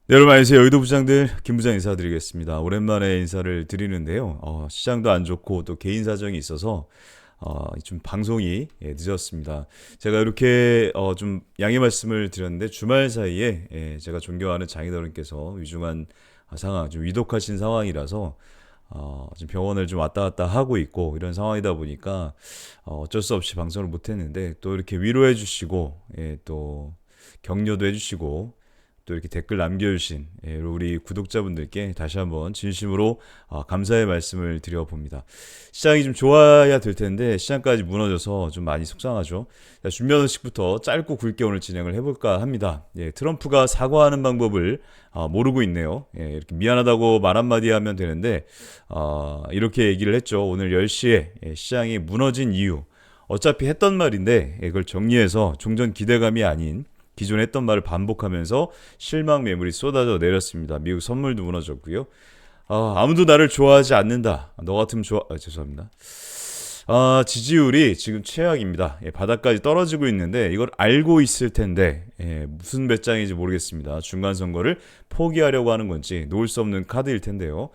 네, 여러분 안녕하세요. 여의도 부장들 김 부장 인사드리겠습니다. 오랜만에 인사를 드리는데요. 시장도 안 좋고 또 개인 사정이 있어서 좀 방송이 늦었습니다. 제가 이렇게 좀 양해 말씀을 드렸는데 주말 사이에 제가 존경하는 장인어른께서 위중한 상황, 좀 위독하신 상황이라서 지금 병원을 좀 왔다 갔다 하고 있고 이런 상황이다 보니까 어쩔 수 없이 방송을 못 했는데 또 이렇게 위로해 주시고 또 격려도 해 주시고 또 이렇게 댓글 남겨주신 우리 구독자분들께 다시 한번 진심으로 감사의 말씀을 드려봅니다. 시장이 좀 좋아야 될 텐데 시장까지 무너져서 좀 많이 속상하죠. 준비하식부터 짧고 굵게 오늘 진행을 해볼까 합니다. 트럼프가 사과하는 방법을 모르고 있네요. 이렇게 미안하다고 말 한마디 하면 되는데 이렇게 얘기를 했죠. 오늘 10시에 시장이 무너진 이유 어차피 했던 말인데 이걸 정리해서 종전 기대감이 아닌 기존에 했던 말을 반복하면서 실망 매물이 쏟아져 내렸습니다. 미국 선물도 무너졌고요. 아무도 나를 좋아하지 않는다. 너 같으면 죄송합니다. 지지율이 지금 최악입니다. 바닥까지 떨어지고 있는데 이걸 알고 있을 텐데 무슨 배짱인지 모르겠습니다. 중간 선거를 포기하려고 하는 건지 놓을 수 없는 카드일 텐데요.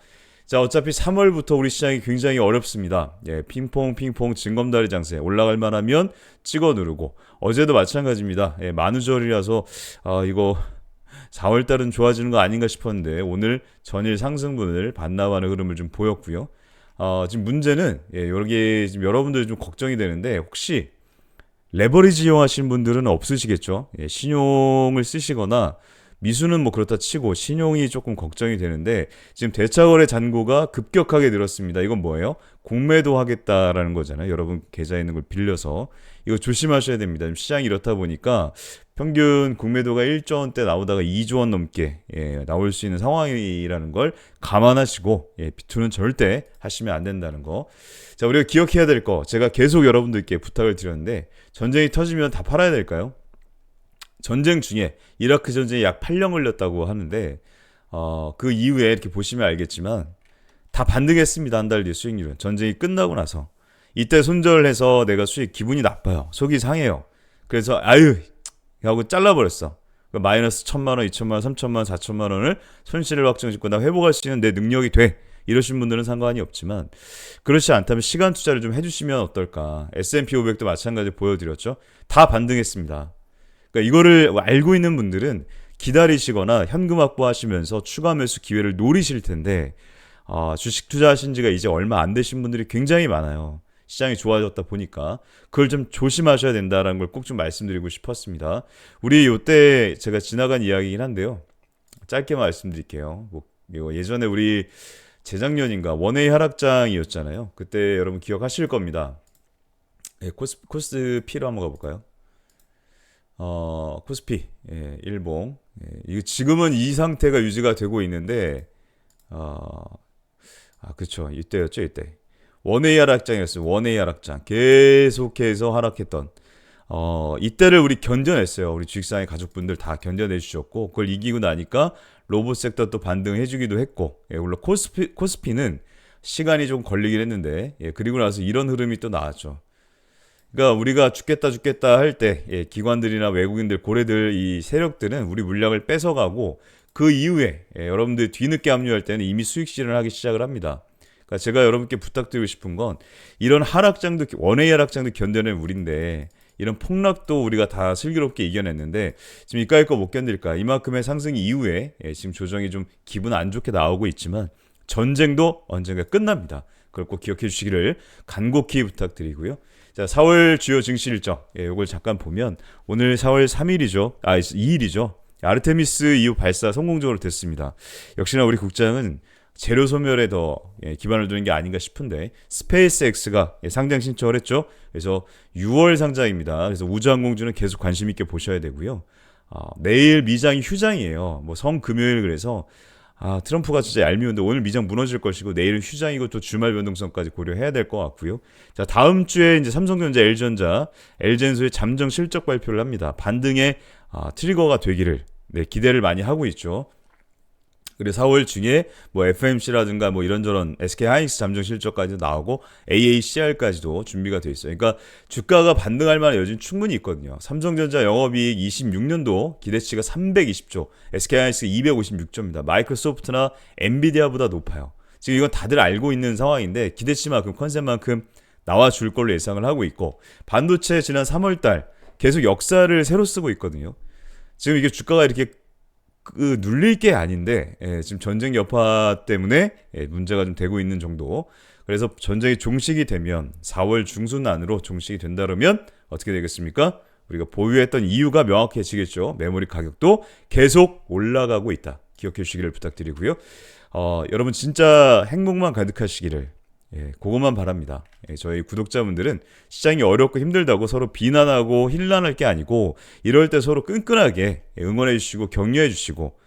자, 어차피 3월부터 우리 시장이 굉장히 어렵습니다. 핑퐁 징검다리 장세 올라갈 만하면 찍어 누르고 어제도 마찬가지입니다. 만우절이라서 이거 4월달은 좋아지는 거 아닌가 싶었는데 오늘 전일 상승분을 반납하는 흐름을 좀 보였고요. 지금 문제는 여기 지금 여러분들이 좀 걱정이 되는데 혹시 레버리지 이용하시는 분들은 없으시겠죠? 신용을 쓰시거나 미수는 뭐 그렇다 치고 신용이 조금 걱정이 되는데 지금 대차거래 잔고가 급격하게 늘었습니다. 이건 뭐예요? 공매도 하겠다라는 거잖아요. 여러분 계좌에 있는 걸 빌려서 이거 조심하셔야 됩니다. 지금 시장이 이렇다 보니까 평균 공매도가 1조 원대 나오다가 2조 원 넘게 나올 수 있는 상황이라는 걸 감안하시고 비투는 절대 하시면 안 된다는 거. 자, 우리가 기억해야 될 거 제가 계속 여러분들께 부탁을 드렸는데 전쟁이 터지면 다 팔아야 될까요? 전쟁 중에 이라크 전쟁이 약 8년 걸렸다고 하는데 그 이후에 이렇게 보시면 알겠지만 다 반등했습니다. 한 달 뒤에 수익률은 전쟁이 끝나고 나서 이때 손절해서 내가 수익 기분이 나빠요. 속이 상해요. 그래서 아유 하고 잘라버렸어. 마이너스 1,000만 원, 2,000만 원, 3,000만 원, 4,000만 원을 손실을 확정짓고 나 회복할 수 있는 내 능력이 돼. 이러신 분들은 상관이 없지만 그렇지 않다면 시간 투자를 좀 해주시면 어떨까. S&P 500도 마찬가지 보여드렸죠. 다 반등했습니다. 그러니까 이거를 알고 있는 분들은 기다리시거나 현금 확보하시면서 추가 매수 기회를 노리실 텐데 주식 투자하신 지가 이제 얼마 안 되신 분들이 굉장히 많아요. 시장이 좋아졌다 보니까 그걸 좀 조심하셔야 된다는 걸 꼭 좀 말씀드리고 싶었습니다. 우리 요때 제가 지나간 이야기이긴 한데요. 짧게 말씀드릴게요. 뭐 예전에 우리 재작년인가 원웨이 하락장이었잖아요. 그때 여러분 기억하실 겁니다. 코스피로 한번 가볼까요? 코스피, 일봉. 이거 지금은 이 상태가 유지가 되고 있는데, 그쵸. 이때였죠, 이때. 원웨이 하락장이었어요. 원웨이 하락장. 계속해서 하락했던. 이때를 우리 견뎌냈어요. 우리 주식사의 가족분들 다 견뎌내 주셨고, 그걸 이기고 나니까 로봇 섹터 또 반등해주기도 했고, 물론 코스피는 시간이 좀 걸리긴 했는데, 그리고 나서 이런 흐름이 또 나왔죠. 그러니까 우리가 죽겠다 할 때 기관들이나 외국인들 고래들 이 세력들은 우리 물량을 뺏어가고 그 이후에 여러분들 뒤늦게 합류할 때는 이미 수익 실현을 하기 시작을 합니다. 그러니까 제가 여러분께 부탁드리고 싶은 건 이런 하락장도 원웨이 하락장도 견뎌낸 우리인데 이런 폭락도 우리가 다 슬기롭게 이겨냈는데 지금 이까이 거 못 견딜까. 이만큼의 상승 이후에 지금 조정이 좀 기분 안 좋게 나오고 있지만 전쟁도 언젠가 끝납니다. 그걸 꼭 기억해 주시기를 간곡히 부탁드리고요. 자, 4월 주요 증시 일정. 이걸 잠깐 보면 오늘 4월 3일이죠. 2일이죠. 아르테미스 2호 발사 성공적으로 됐습니다. 역시나 우리 국장은 재료 소멸에 더 기반을 두는 게 아닌가 싶은데 스페이스X가 상장 신청을 했죠. 그래서 6월 상장입니다. 그래서 우주항공주는 계속 관심 있게 보셔야 되고요. 내일 미장이 휴장이에요. 뭐 성금요일 그래서 트럼프가 진짜 얄미운데 오늘 미장 무너질 것이고 내일은 휴장이고 또 주말 변동성까지 고려해야 될 것 같고요. 자, 다음 주에 이제 삼성전자, LG전자, LG전소의 잠정 실적 발표를 합니다. 반등의 트리거가 되기를 기대를 많이 하고 있죠. 그리고 4월 중에 뭐 FMC라든가 뭐 이런저런 SK 하이닉스 잠정 실적까지도 나오고 AACR까지도 준비가 돼 있어요. 그러니까 주가가 반등할 만한 여지는 충분히 있거든요. 삼성전자 영업이익 26년도 기대치가 320조, SK 하이닉스 256조입니다. 마이크로소프트나 엔비디아보다 높아요. 지금 이건 다들 알고 있는 상황인데 기대치만큼 컨셉만큼 나와줄 걸로 예상을 하고 있고, 반도체 지난 3월달 계속 역사를 새로 쓰고 있거든요. 지금 이게 주가가 이렇게 눌릴 게 아닌데 지금 전쟁 여파 때문에 문제가 좀 되고 있는 정도. 그래서 전쟁이 종식이 되면 4월 중순 안으로 종식이 된다 그러면 어떻게 되겠습니까? 우리가 보유했던 이유가 명확해지겠죠. 메모리 가격도 계속 올라가고 있다. 기억해 주시기를 부탁드리고요. 여러분 진짜 행복만 가득하시기를 그것만 바랍니다. 저희 구독자분들은 시장이 어렵고 힘들다고 서로 비난하고 힐난할 게 아니고 이럴 때 서로 끈끈하게 응원해 주시고 격려해 주시고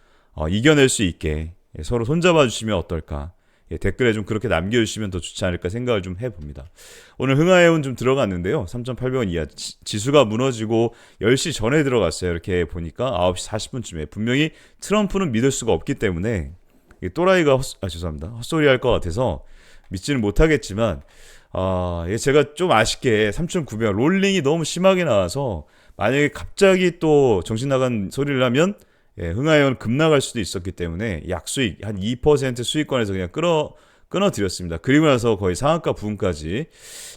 이겨낼 수 있게 서로 손잡아 주시면 어떨까. 댓글에 좀 그렇게 남겨주시면 더 좋지 않을까 생각을 좀 해봅니다. 오늘 흥하해운 좀 들어갔는데요. 3,800원 이하 지수가 무너지고 10시 전에 들어갔어요. 이렇게 보니까 9시 40분쯤에 분명히 트럼프는 믿을 수가 없기 때문에 또라이가 죄송합니다. 헛소리 할 것 같아서 믿지는 못하겠지만 제가 좀 아쉽게 3,900원 롤링이 너무 심하게 나와서 만약에 갑자기 또 정신 나간 소리를 하면 흥하해운 급락할 수도 있었기 때문에 약수익 한 2% 수익권에서 그냥 끊어드렸습니다. 그리고 나서 거의 상한가 부분까지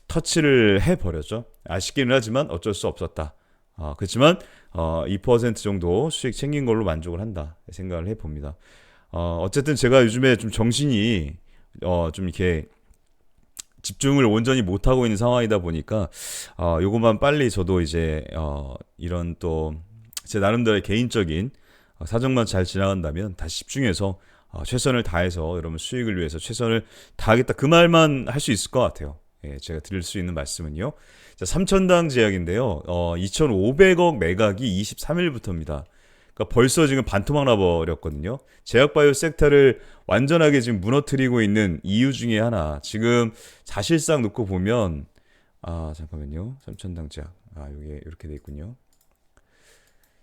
터치를 해버렸죠. 아쉽기는 하지만 어쩔 수 없었다. 그렇지만 2% 정도 수익 챙긴 걸로 만족을 한다 생각을 해봅니다. 어쨌든 제가 요즘에 좀 정신이 좀 이렇게 집중을 온전히 못하고 있는 상황이다 보니까 요것만 빨리 저도 이제 이런 또 제 나름대로의 개인적인 사정만 잘 지나간다면 다시 집중해서 최선을 다해서 여러분 수익을 위해서 최선을 다하겠다, 그 말만 할 수 있을 것 같아요. 제가 드릴 수 있는 말씀은요. 자, 3천당 제약인데요. 2,500억 매각이 23일부터입니다. 그러니까 벌써 지금 반토막 나버렸거든요. 제약바이오 섹터를 완전하게 지금 무너뜨리고 있는 이유 중에 하나. 지금 사실상 놓고 보면 잠깐만요. 3천당 제약. 이게 이렇게 돼 있군요.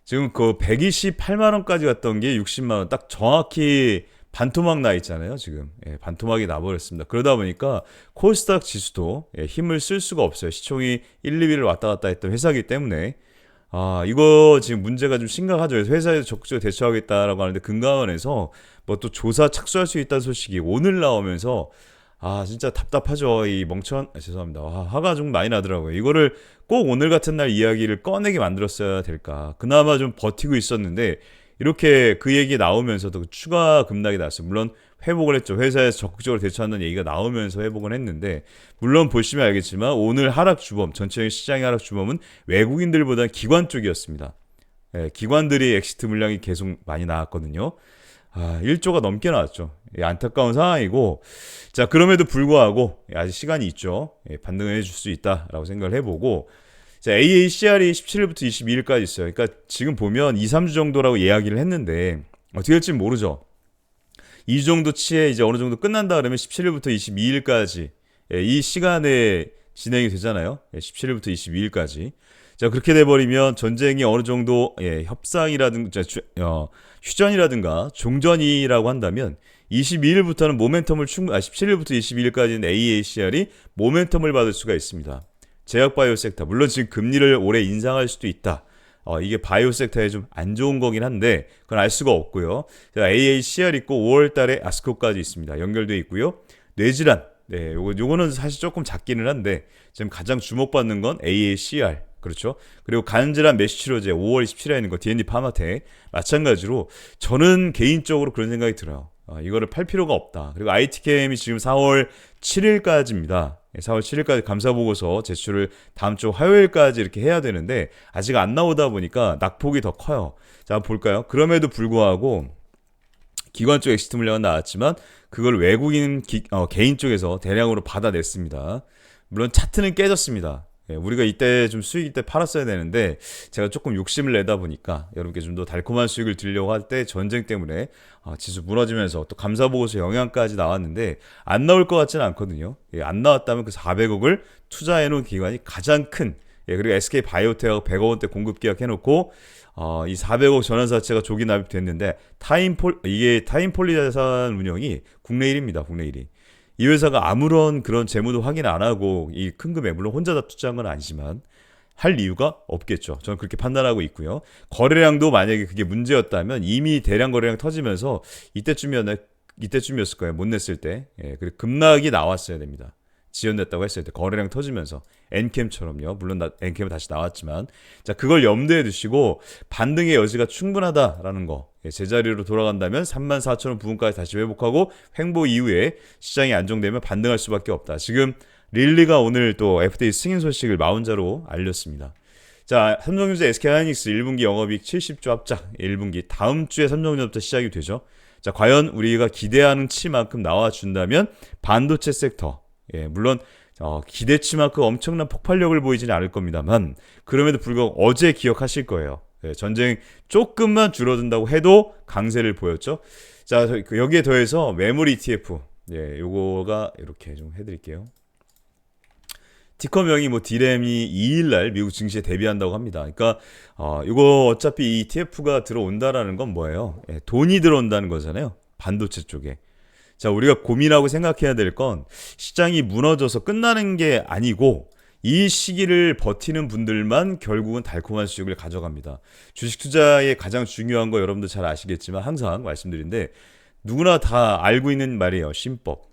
지금 그 128만 원까지 갔던 게 60만 원 딱 정확히 반토막 나 있잖아요. 지금 반토막이 나버렸습니다. 그러다 보니까 코스닥 지수도 힘을 쓸 수가 없어요. 시총이 1, 2위를 왔다 갔다 했던 회사이기 때문에 이거 지금 문제가 좀 심각하죠. 그래서 회사에서 적극적으로 대처하겠다라고 하는데 금감원에서 뭐 또 조사 착수할 수 있다는 소식이 오늘 나오면서 진짜 답답하죠. 이 죄송합니다. 화가 좀 많이 나더라고요. 이거를 꼭 오늘 같은 날 이야기를 꺼내게 만들었어야 될까. 그나마 좀 버티고 있었는데 이렇게 그 얘기 나오면서도 추가 급락이 났어요. 물론 회복을 했죠. 회사에서 적극적으로 대처한다는 얘기가 나오면서 회복을 했는데, 물론 보시면 알겠지만 오늘 하락 주범, 전체적인 시장의 하락 주범은 외국인들보다 기관 쪽이었습니다. 기관들이 엑시트 물량이 계속 많이 나왔거든요. 1조가 넘게 나왔죠. 안타까운 상황이고, 자, 그럼에도 불구하고 아직 시간이 있죠. 반등을 해줄 수 있다라고 생각을 해보고, 자, AACR이 17일부터 22일까지 있어요. 그러니까 지금 보면 2, 3주 정도라고 이야기를 했는데 어떻게 될지 모르죠. 2주 정도 치에 이제 어느 정도 끝난다 그러면 17일부터 22일까지 이 시간에 진행이 되잖아요. 17일부터 22일까지. 자, 그렇게 돼버리면 전쟁이 어느 정도 협상이라든가 휴전이라든가 종전이라고 한다면 22일부터는 모멘텀을 17일부터 22일까지는 AACR이 모멘텀을 받을 수가 있습니다. 제약바이오 섹터, 물론 지금 금리를 올해 인상할 수도 있다. 이게 바이오 섹터에 좀 안 좋은 거긴 한데 그건 알 수가 없고요. AACR 있고 5월 달에 아스코까지 있습니다. 연결돼 있고요. 뇌질환, 요거는 사실 조금 작기는 한데 지금 가장 주목받는 건 AACR. 그렇죠. 그리고 간질환 메쉬치료제 5월 27일에 있는 거 D&D 파마텍 마찬가지로 저는 개인적으로 그런 생각이 들어요. 이거를 팔 필요가 없다. 그리고 ITCAM이 지금 4월 7일까지입니다. 4월 7일까지 감사보고서 제출을 다음 주 화요일까지 이렇게 해야 되는데 아직 안 나오다 보니까 낙폭이 더 커요. 자, 한번 볼까요? 그럼에도 불구하고 기관 쪽 엑시트 물량은 나왔지만 그걸 외국인 개인 쪽에서 대량으로 받아냈습니다. 물론 차트는 깨졌습니다. 우리가 이때 좀 수익 이때 팔았어야 되는데 제가 조금 욕심을 내다 보니까 여러분께 좀 더 달콤한 수익을 드리려고 할 때 전쟁 때문에 지수 무너지면서 또 감사보고서 영향까지 나왔는데 안 나올 것 같지는 않거든요. 안 나왔다면 그 400억을 투자해놓은 기관이 가장 큰 그리고 SK 바이오텍하고 100억 원대 공급 계약 해놓고 이 400억 전환사채가 조기 납입됐는데 이게 타임폴리 자산 운용이 국내 1위입니다. 국내 1위. 이 회사가 아무런 그런 재무도 확인 안 하고 이 큰 금액 물론 혼자 다 투자한 건 아니지만 할 이유가 없겠죠. 저는 그렇게 판단하고 있고요. 거래량도 만약에 그게 문제였다면 이미 대량 거래량 터지면서 이때쯤이었을 거예요. 못 냈을 때. 그리고 급락이 나왔어야 됩니다. 지연됐다고 했을 때 거래량 터지면서 엔캠처럼요. 물론 엔캠은 다시 나왔지만 자 그걸 염두에 두시고 반등의 여지가 충분하다라는 거. 제자리로 돌아간다면 34,000원 부근까지 다시 회복하고 횡보 이후에 시장이 안정되면 반등할 수밖에 없다. 지금 릴리가 오늘 또 FDA 승인 소식을 마운자로 알렸습니다. 자, 삼성전자 SK하이닉스 1분기 영업이익 70조 합작 1분기 다음 주에 삼성전자부터 시작이 되죠. 자, 과연 우리가 기대하는 치만큼 나와준다면 반도체 섹터 물론 기대치만큼 엄청난 폭발력을 보이지는 않을 겁니다만 그럼에도 불구하고 어제 기억하실 거예요. 전쟁 조금만 줄어든다고 해도 강세를 보였죠. 자, 여기에 더해서 매물 ETF 요거가 이렇게 좀 해드릴게요. 티커명이 디램이 2일날 미국 증시에 대비한다고 합니다. 그러니까 이거 어차피 이 ETF가 들어온다라는 건 뭐예요? 돈이 들어온다는 거잖아요. 반도체 쪽에. 자, 우리가 고민하고 생각해야 될 건 시장이 무너져서 끝나는 게 아니고 이 시기를 버티는 분들만 결국은 달콤한 수익을 가져갑니다. 주식 투자의 가장 중요한 거 여러분도 잘 아시겠지만 항상 말씀드린데 누구나 다 알고 있는 말이에요. 신법.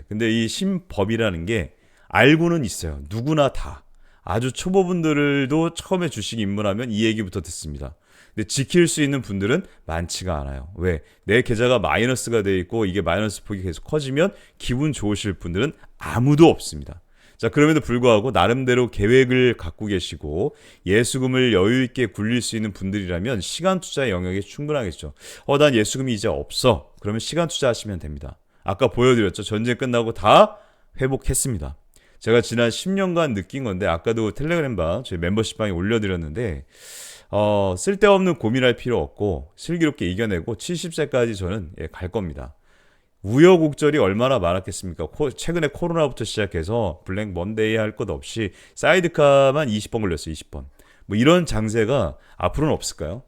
근데 이 신법이라는 게 알고는 있어요. 누구나 다. 아주 초보분들도 처음에 주식 입문하면 이 얘기부터 듣습니다. 근데 지킬 수 있는 분들은 많지가 않아요. 왜? 내 계좌가 마이너스가 돼 있고 이게 마이너스 폭이 계속 커지면 기분 좋으실 분들은 아무도 없습니다. 자, 그럼에도 불구하고 나름대로 계획을 갖고 계시고 예수금을 여유 있게 굴릴 수 있는 분들이라면 시간 투자의 영역이 충분하겠죠. 난 예수금이 이제 없어. 그러면 시간 투자하시면 됩니다. 아까 보여드렸죠. 전쟁 끝나고 다 회복했습니다. 제가 지난 10년간 느낀 건데 아까도 텔레그램방 저희 멤버십방에 올려드렸는데 쓸데없는 고민할 필요 없고 슬기롭게 이겨내고 70세까지 저는 갈 겁니다. 우여곡절이 얼마나 많았겠습니까? 최근에 코로나부터 시작해서 블랙 먼데이 할 것 없이 사이드카만 20번 걸렸어요. 20번. 이런 장세가 앞으로는 없을까요?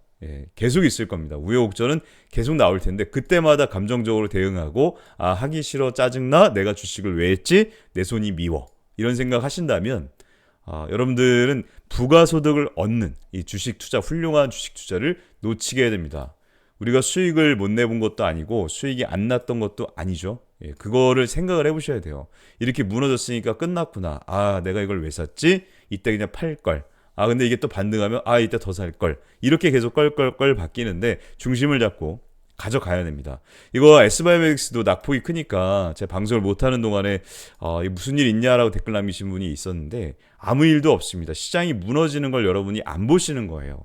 계속 있을 겁니다. 우여곡절은 계속 나올 텐데 그때마다 감정적으로 대응하고 하기 싫어 짜증나 내가 주식을 왜 했지 내 손이 미워 이런 생각 하신다면 여러분들은 부가소득을 얻는 이 주식 투자 훌륭한 주식 투자를 놓치게 됩니다. 우리가 수익을 못 내본 것도 아니고 수익이 안 났던 것도 아니죠. 그거를 생각을 해보셔야 돼요. 이렇게 무너졌으니까 끝났구나. 내가 이걸 왜 샀지? 이때 그냥 팔걸. 근데 이게 또 반등하면 이때 더 살걸. 이렇게 계속 껄껄껄 바뀌는데 중심을 잡고 가져가야 됩니다. 이거 S바이오맥스도 낙폭이 크니까 제가 방송을 못하는 동안에 무슨 일 있냐라고 댓글 남기신 분이 있었는데 아무 일도 없습니다. 시장이 무너지는 걸 여러분이 안 보시는 거예요.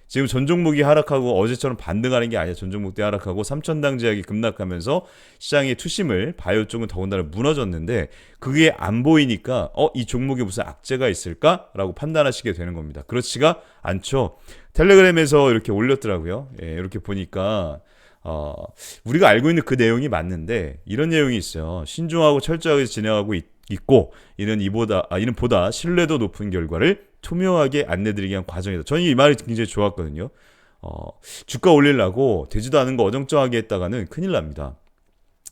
지금 전 종목이 하락하고 어제처럼 반등하는 게 아니라 전 종목도 하락하고 3천당 제약이 급락하면서 시장의 투심을 바이오 쪽은 더군다나 무너졌는데 그게 안 보이니까 이 종목에 무슨 악재가 있을까라고 판단하시게 되는 겁니다. 그렇지가 않죠. 텔레그램에서 이렇게 올렸더라고요. 이렇게 보니까 우리가 알고 있는 그 내용이 맞는데 이런 내용이 있어요. 신중하고 철저하게 진행하고 있고 이는 보다 신뢰도 높은 결과를 투명하게 안내드리기 위한 과정이다. 저는 이 말이 굉장히 좋았거든요. 주가 올리려고 되지도 않은 거 어정쩡하게 했다가는 큰일 납니다.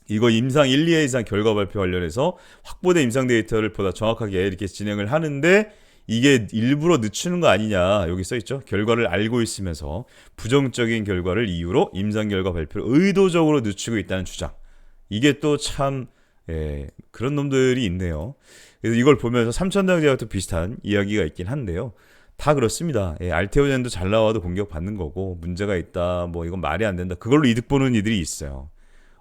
이거 임상 1, 2회 이상 결과 발표 관련해서 확보된 임상 데이터를 보다 정확하게 이렇게 진행을 하는데 이게 일부러 늦추는 거 아니냐 여기 써있죠. 결과를 알고 있으면서 부정적인 결과를 이유로 임상 결과 발표를 의도적으로 늦추고 있다는 주장. 이게 또 참 그런 놈들이 있네요. 그래서 이걸 보면서 삼천당 제약도 비슷한 이야기가 있긴 한데요. 다 그렇습니다. 알테오젠도 잘 나와도 공격받는 거고 문제가 있다. 이건 말이 안 된다. 그걸로 이득 보는 이들이 있어요.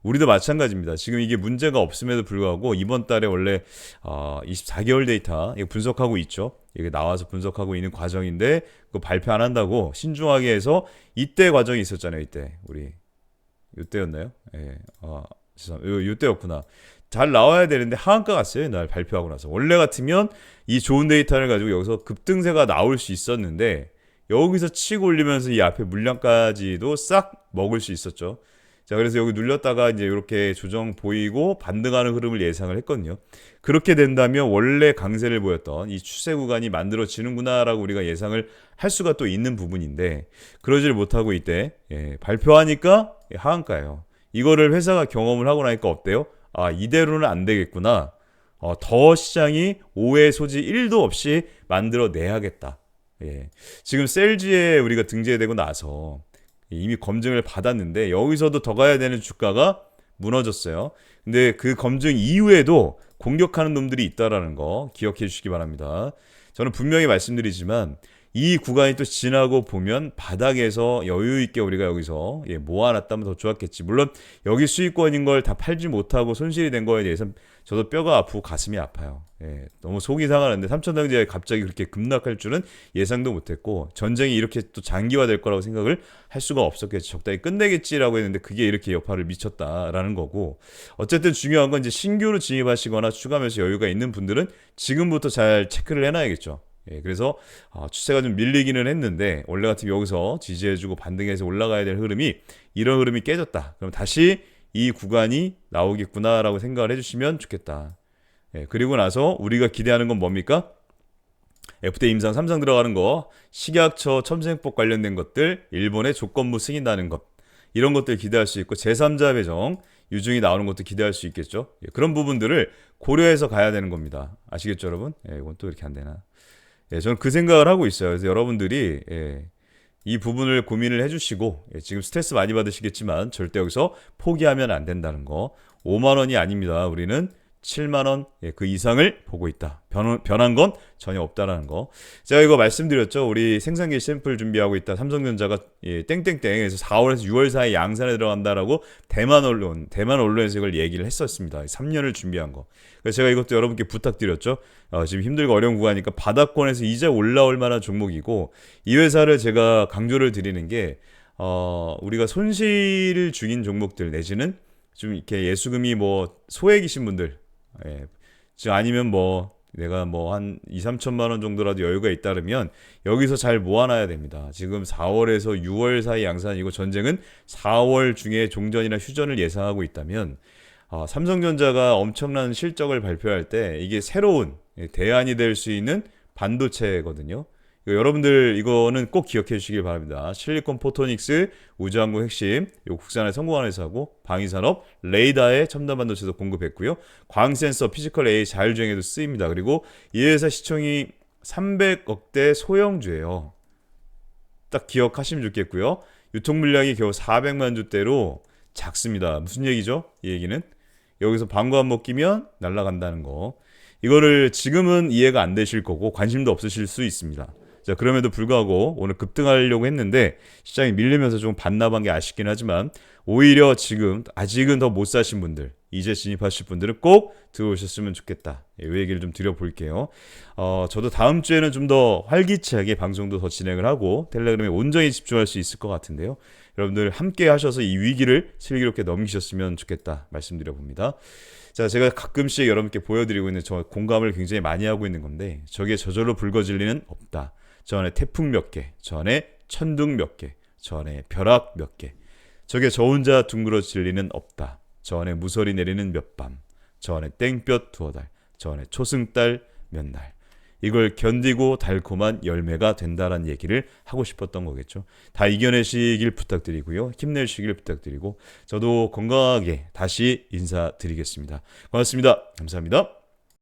우리도 마찬가지입니다. 지금 이게 문제가 없음에도 불구하고 이번 달에 원래 24개월 데이터 이거 분석하고 있죠. 이게 나와서 분석하고 있는 과정인데 그거 발표 안 한다고 신중하게 해서 이때 과정이 있었잖아요. 이때 우리 이때였나요? 죄송합니다. 이때였구나. 잘 나와야 되는데 하한가 갔어요. 날 발표하고 나서. 원래 같으면 이 좋은 데이터를 가지고 여기서 급등세가 나올 수 있었는데 여기서 치고 올리면서 이 앞에 물량까지도 싹 먹을 수 있었죠. 자, 그래서 여기 눌렸다가 이제 이렇게 조정 보이고 반등하는 흐름을 예상을 했거든요. 그렇게 된다면 원래 강세를 보였던 이 추세 구간이 만들어지는구나라고 우리가 예상을 할 수가 또 있는 부분인데, 그러지를 못하고 이때 발표하니까 하한가예요. 이거를 회사가 경험을 하고 나니까 어때요? 아, 이대로는 안 되겠구나. 더 시장이 오해 소지 1도 없이 만들어내야겠다. 지금 셀지에 우리가 등재되고 나서 이미 검증을 받았는데 여기서도 더 가야 되는 주가가 무너졌어요. 근데 그 검증 이후에도 공격하는 놈들이 있다라는 거 기억해 주시기 바랍니다. 저는 분명히 말씀드리지만 이 구간이 또 지나고 보면 바닥에서 여유 있게 우리가 여기서 모아놨다면 더 좋았겠지. 물론 여기 수익권인 걸 다 팔지 못하고 손실이 된 거에 대해서 저도 뼈가 아프고 가슴이 아파요. 너무 속이 상하는데 삼천당제가 갑자기 그렇게 급락할 줄은 예상도 못했고, 전쟁이 이렇게 또 장기화될 거라고 생각을 할 수가 없었겠지. 적당히 끝내겠지라고 했는데 그게 이렇게 여파를 미쳤다라는 거고, 어쨌든 중요한 건 이제 신규로 진입하시거나 추가 매수 여유가 있는 분들은 지금부터 잘 체크를 해놔야겠죠. 그래서 추세가 좀 밀리기는 했는데 원래 같으면 여기서 지지해주고 반등해서 올라가야 될 흐름이, 이런 흐름이 깨졌다. 그럼 다시 이 구간이 나오겠구나라고 생각을 해주시면 좋겠다. 그리고 나서 우리가 기대하는 건 뭡니까? FTA 임상 3상 들어가는 거, 식약처 첨생법 관련된 것들, 일본의 조건부 승인나는 것, 이런 것들 기대할 수 있고, 제3자 배정 유증이 나오는 것도 기대할 수 있겠죠. 그런 부분들을 고려해서 가야 되는 겁니다. 아시겠죠, 여러분? 이건 또 이렇게 안 되나? 저는 그 생각을 하고 있어요. 그래서 여러분들이 이 부분을 고민을 해주시고, 지금 스트레스 많이 받으시겠지만 절대 여기서 포기하면 안 된다는 거. 5만 원이 아닙니다. 우리는 7만 원 그 이상을 보고 있다. 변한 건 전혀 없다라는 거. 제가 이거 말씀드렸죠. 우리 생산기 샘플 준비하고 있다. 삼성전자가 땡땡땡에서 4월에서 6월 사이 양산에 들어간다라고 대만 언론에서 이걸 얘기를 했었습니다. 3년을 준비한 거. 그래서 제가 이것도 여러분께 부탁드렸죠. 지금 힘들고 어려운 구간이니까 바닥권에서 이제 올라올 만한 종목이고, 이 회사를 제가 강조를 드리는 게 우리가 손실을 중인 종목들 내지는 좀 이렇게 예수금이 뭐 소액이신 분들, 즉 아니면 뭐 내가 뭐 한 2, 3천만 원 정도라도 여유가 있다면 여기서 잘 모아놔야 됩니다. 지금 4월에서 6월 사이 양산이고, 전쟁은 4월 중에 종전이나 휴전을 예상하고 있다면 삼성전자가 엄청난 실적을 발표할 때 이게 새로운 대안이 될 수 있는 반도체거든요. 여러분들 이거는 꼭 기억해 주시길 바랍니다. 실리콘 포토닉스, 우주항공 핵심, 요 국산에 성공한 회사고, 방위산업, 레이더에 첨단 반도체도 공급했고요. 광센서, 피지컬 AI 자율주행에도 쓰입니다. 그리고 이 회사 시총이 300억대 소형주예요. 딱 기억하시면 좋겠고요. 유통 물량이 겨우 400만 주대로 작습니다. 무슨 얘기죠? 이 얘기는 여기서 방구 한 번 끼면 날아간다는 거. 이거를 지금은 이해가 안 되실 거고 관심도 없으실 수 있습니다. 자, 그럼에도 불구하고 오늘 급등하려고 했는데 시장이 밀리면서 좀 반납한 게 아쉽긴 하지만, 오히려 지금 아직은 더 못 사신 분들, 이제 진입하실 분들은 꼭 들어오셨으면 좋겠다. 이 얘기를 좀 드려볼게요. 저도 다음 주에는 좀 더 활기차게 방송도 더 진행을 하고 텔레그램에 온전히 집중할 수 있을 것 같은데요. 여러분들 함께 하셔서 이 위기를 슬기롭게 넘기셨으면 좋겠다 말씀드려 봅니다. 자, 제가 가끔씩 여러분께 보여드리고 있는 저 공감을 굉장히 많이 하고 있는 건데, 저게 저절로 불거질 리는 없다. 저 안에 태풍 몇 개, 저 안에 천둥 몇 개, 저 안에 벼락 몇 개, 저게 저 혼자 둥그러질 리는 없다. 저 안에 무서리 내리는 몇 밤, 저 안에 땡볕 두어 달, 저 안에 초승달 몇 날. 이걸 견디고 달콤한 열매가 된다라는 얘기를 하고 싶었던 거겠죠. 다 이겨내시길 부탁드리고요. 힘내시길 부탁드리고, 저도 건강하게 다시 인사드리겠습니다. 고맙습니다. 감사합니다.